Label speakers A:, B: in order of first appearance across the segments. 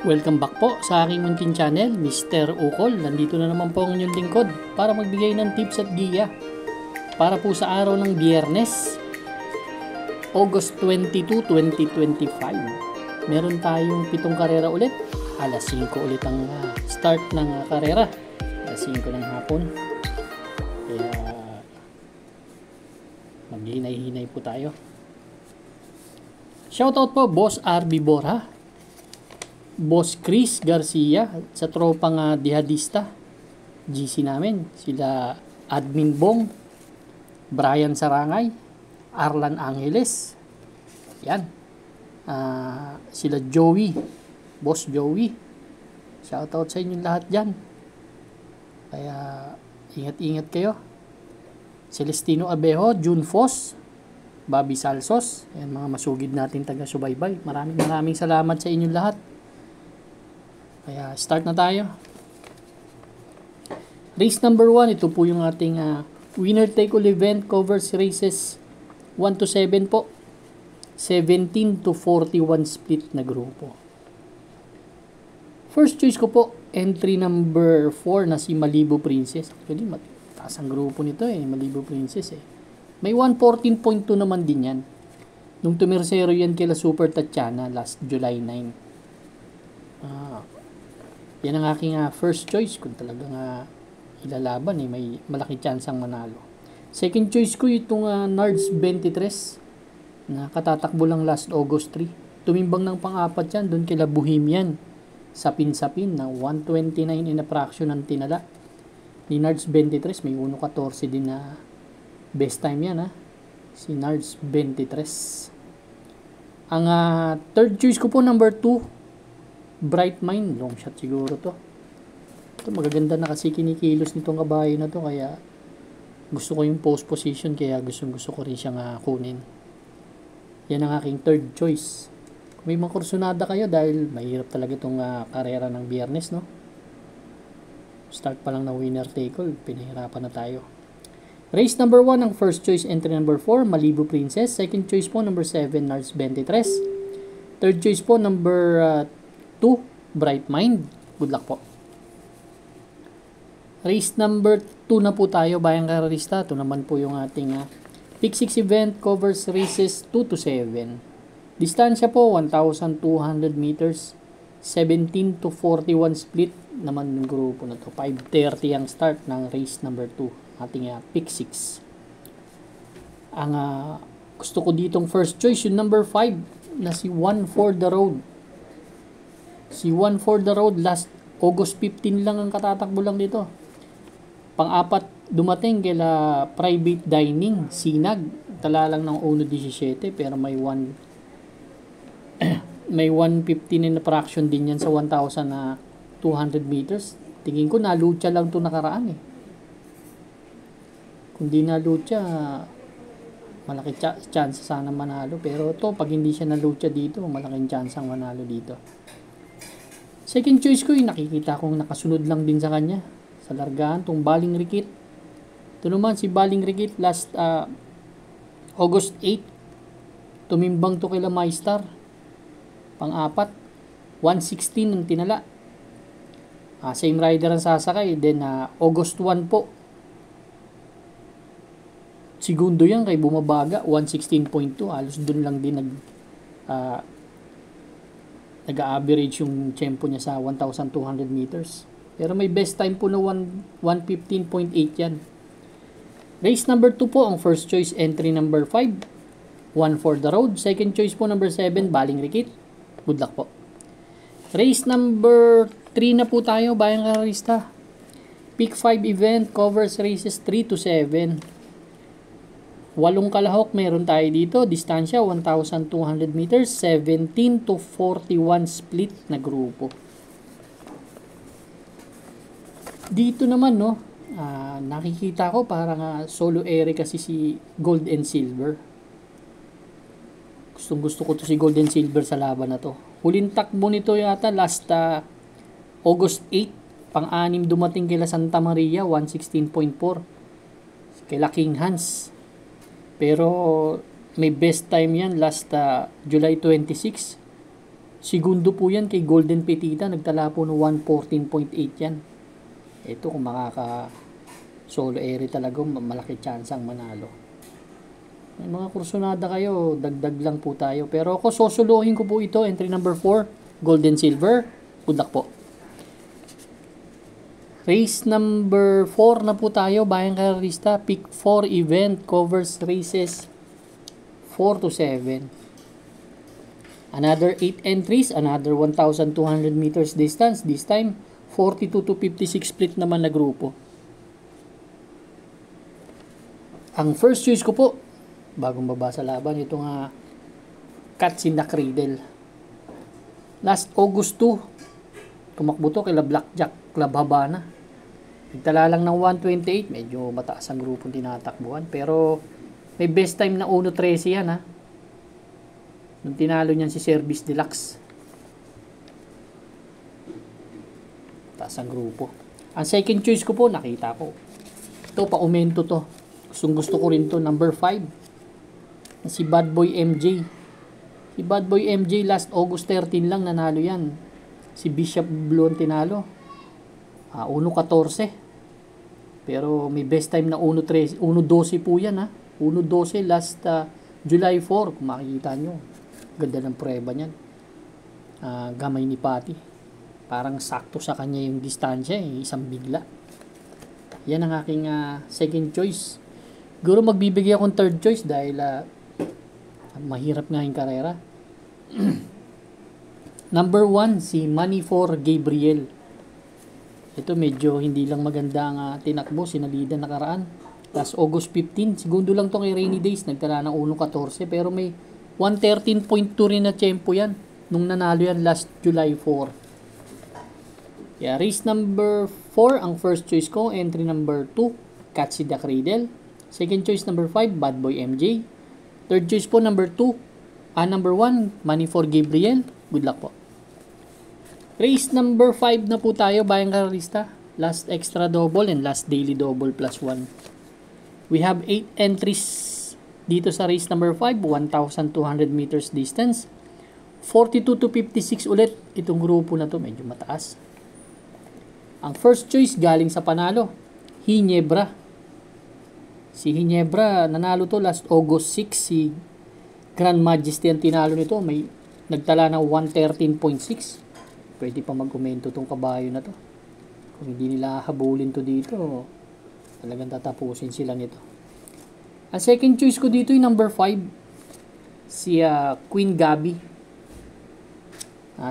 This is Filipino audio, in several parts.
A: Welcome back po sa aking munting channel, Mr. Ukol. Nandito na naman po ang inyong lingkod para magbigay ng tips at giya para po sa araw ng Biyernes, August 22, 2025. Meron tayong 7 karera ulit. Alas 5 ulit ang start ng karera. Alas 5 ng hapon. Kaya maghinay-hinay po tayo. Shoutout po Boss RB Borja, Boss Chris Garcia sa tropang Dihadista GC namin, sila Admin Bong, Brian Sarangay, Arlan Angeles, yan, sila Joey, Boss Joey, shoutout sa inyong lahat dyan. Kaya ingat-ingat kayo. Celestino Abejo, June Foss, Bobby Salsos, yan mga masugid natin taga-subaybay. Maraming salamat sa inyong lahat. Kaya start na tayo. Race number 1, ito po yung ating winner take all event, covers races 1 to 7 po. 17 to 41 split na grupo. First choice ko po, entry number 4 na si Malibu Princess. Actually, mataas ang grupo nito Malibu Princess May 114.2 naman din yan. Nung tumersero yan kila Super Tatiana last July 9. Yan ang aking first choice kung talagang ilalaban may malaki chance ang manalo. Second choice ko itong Nards 23 na katatakbo lang last August 3. Tumimbang ng pang-apat yan doon kila Bohemian. Sapin-sapin na 129 in a fraction ang tinala. Ni Nards 23 may 1.14 din na best time yan si Nards 23. Ang third choice ko po number 2, Bright Mind, long shot siguro to. Ito magaganda na kasi kinikilos nitong kabayo na to, kaya gusto ko yung post position, kaya gusto ko rin siyang kunin. Yan ang aking third choice. Kung may mga kursunada kayo, dahil mahirap talaga itong karera ng Biyernes, no? Start pa lang na winner take all, pinahirapan na tayo. Race number 1, ang first choice, entry number 4, Malibu Princess. Second choice po, number 7, Nards 23. Third choice po, number 2, Bright Mind. Good luck po. Race number 2 na po tayo, bayang karerista. Ito naman po yung ating Pick 6 event, covers races 2 to 7. Distansya po 1,200 meters. 17 to 41 split naman ng grupo na to. 5:30 ang start ng race number 2, ating Pick 6. Ang gusto ko ditong first choice, yung number 5 na si One for the Road. Si One for the Road, last August 15 lang ang katatakbo lang dito. Pang-apat dumating kila Private Dining, Sinag. Tala lang ng 1.17 pero may 115 in fraction din yan sa 1,200 meters. Tingin ko nalucha lang ito nakaraan Kung di nalucha, malaki chance sana manalo. Pero ito, pag hindi siya nalucha dito, malaking chance ang manalo dito. Second choice ko, nakikita kong nakasunod lang din sa kanya sa largahan, tong Baling Rikit. Ito naman si Baling Rikit last August 8. Tumimbang to kila Maistar. Pang-apat, 116 ang tinala. Same rider ang sasakay. Then August 1 po. Segundo yan kay bumabaga, 116.2. Halos dun lang din nag-average yung tempo niya sa 1,200 meters. Pero may best time po na 115.8 yan. Race number 2 po, ang first choice, entry number 5, One for the Road. Second choice po, number 7, Baling Rikit. Good luck po. Race number 3 na po tayo, bayang karista. Pick 5 event, covers races 3 to 7. 8 kalahok meron tayo dito. Distansya 1,200 meters. 17 to 41 split na grupo. Dito naman nakikita ko parang solo area kasi si Gold and Silver. Gustong gusto ko to si Gold and Silver sa laban na to. Huling takbo nito yata last August 8. Pang-anim dumating kila Santa Maria, 116.4. Kila King Hans. Pero may best time yan last July 26. Segundo po yan kay Golden Petita. Nagtala po ng 114.8 yan. Ito kung makaka solo area talaga, malaki chance ang manalo. May mga kursunada kayo, dagdag lang po tayo. Pero ako sosolohin ko po ito. Entry number 4, Golden Silver. Good luck po. Race number 4 na po tayo, Bayang Karerista. Pick 4 event covers races 4 to 7. Another 8 entries, another 1,200 meters distance. This time, 42 to 56 split naman na grupo. Ang first choice ko po, bagong baba sa laban, ito nga Cats in the Cradle. Last August 2, tumakbo to kay Blackjack Club Habana. Nagtala lang ng 128, medyo mataas ang grupong tinatakbuhan. Pero may best time na 1.13 yan ha. Nung tinalo niyan si Service Deluxe. Taas ang grupo. Ang second choice ko po, nakita ko. Ito, pa-aumento to. Gusto ko rin to, number 5. Si Bad Boy MJ. Si Bad Boy MJ last August 13 lang nanalo yan. Si Bishop Blue ang tinalo. 1.14. Pero may best time na 1.12 po yan ha. 1.12 last July 4 kung makikita nyo. Ganda ng prueba niyan. Gamay ni Patty. Parang sakto sa kanya yung distansya isang bigla. Yan ang aking second choice. Siguro magbibigay akong third choice dahil mahirap nga yung karera. Number 1, si Money for Gabriel. Ito medyo hindi lang maganda ang tinakbo, sinalida nakaraan. Last August 15, segundo lang to kay Rainy Days, nagtala ng 1.14 pero may 113.2 rin na tempo yan nung nanalo yan last July 4. Yeah, race number 4 ang first choice ko, entry number 2, Cats in the Cradle. Second choice number 5, Bad Boy MJ. Third choice po number 2, number 1, Money for Gabriel. Good luck po. Race number 5 na po tayo, Bayang Karerista. Last extra double and last daily double plus 1. We have 8 entries dito sa race number 5, 1,200 meters distance. 42 to 56 ulit itong grupo na to, medyo mataas. Ang first choice galing sa panalo, Hinebra. Si Hinebra, nanalo to last August 6. Si Grand Majesty ang tinalo nito, may nagtala ng 113.6. Pwede pa mag-komento tong kabayo na to. Kung hindi nila habulin to dito, talagang tatapusin sila nito. Ang second choice ko dito yung number 5. Si Queen Gabi.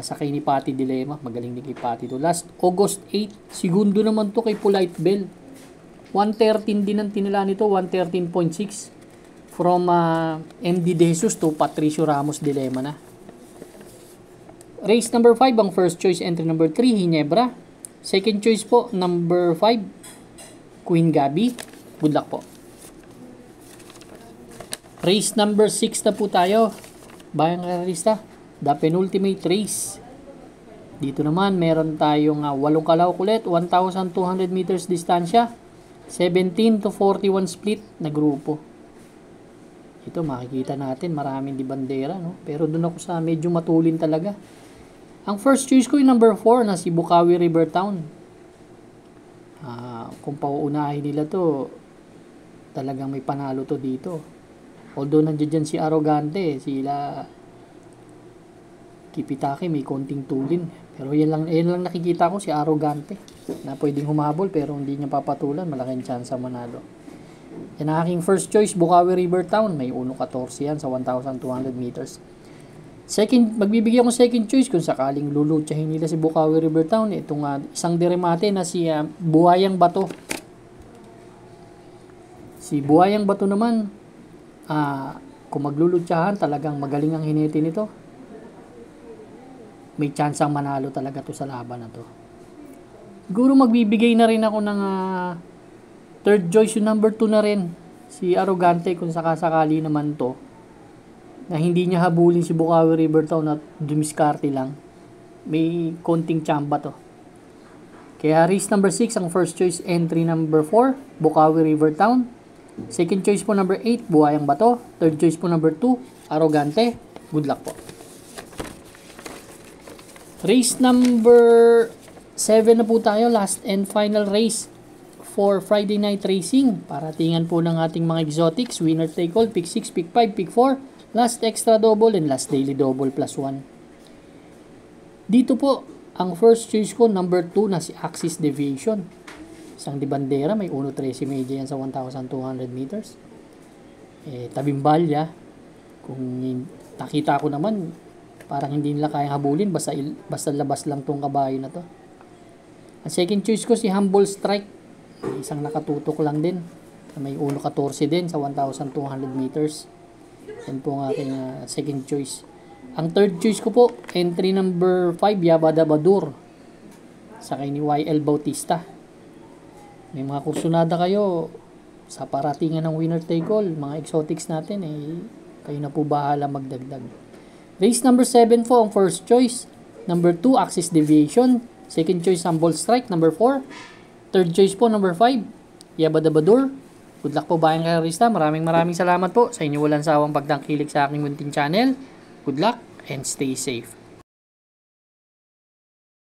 A: Sa kay ni Patty Dilemma. Magaling ni kay Patty to. Last August 8. Segundo naman to kay Polite Bell. 113 din ang tinala nito. 113.6. From MD De Jesus to Patricio Ramos Dilemma na. Race number 5, ang first choice entry number 3, Hinebra. Second choice po, number 5, Queen Gabi. Good luck po. Race number 6 na po tayo, Bayang Karerista. The penultimate race. Dito naman, meron tayong 8 kalawak ulit, 1,200 meters distansya. 17 to 41 split na grupo. Ito makikita natin, maraming di bandera, no? Pero doon ako sa medyo matulin talaga. Ang first choice ko yung number 4 na si Bukawi River Town. Kung pauunahin nila to, talagang may panalo to dito. Although nandiyan si Arrogante, sila Kipitake may konting tulin. Pero yan lang nakikita ko, si Arrogante. Na pwedeng humabol pero hindi niya papatulan, malaking chance manalo. Yan ang aking first choice, Bukawi River Town. May 1.14 yan sa 1,200 meters. Second, magbibigay ako second choice kung sakaling lulutsahin nila si Bukawi River Town. Itong isang diremate na si Buhayang Bato. Si Buhayang Bato naman, kung maglulutsahan, talagang magaling ang hinete nito. May chance ang manalo talaga to sa laban na to. Siguro magbibigay na rin ako ng third choice, yung number 2 na rin. Si Arrogante kung sakasakali naman to. Na hindi niya habulin si Bukawi River Town at dumiskarte lang. May konting tsamba to. Kaya race number 6 ang first choice, entry number 4, Bukawi River Town. Second choice po number 8, Buhayang Bato. Third choice po number 2, Arrogante. Good luck po. Race number 7 na po tayo. Last and final race for Friday night racing. Paratingan po ng ating mga exotics. Winner take all. Pick 6, pick 5, pick 4. Last extra double and last daily double plus 1. Dito po, ang first choice ko, number 2 na si Axis Deviation. Isang di bandera, may 1.13 media yan sa 1,200 meters. Tabimbalya, kung nakita ko naman, parang hindi nila kayang habulin, basta labas lang tong kabayo na to. Ang second choice ko, si Humble Strike. Isang nakatutok lang din. May 1.14 din sa 1,200 meters. Yan po ang aking second choice. Ang third choice ko po, entry number 5, Yabada Badur. Sakay ni YL Bautista. May mga kursunada kayo sa paratingan ng winner take all, mga exotics natin, kayo na po bahala magdagdag. Race number 7 po ang first choice. Number 2, Axis Deviation. Second choice, Humble Strike. Number 4. Third choice po, number 5, Yabada Badur. Good luck po bayang karista. Maraming salamat po sa inyo walang sawang pagtangkilik sa aking munting channel. Good luck and stay safe.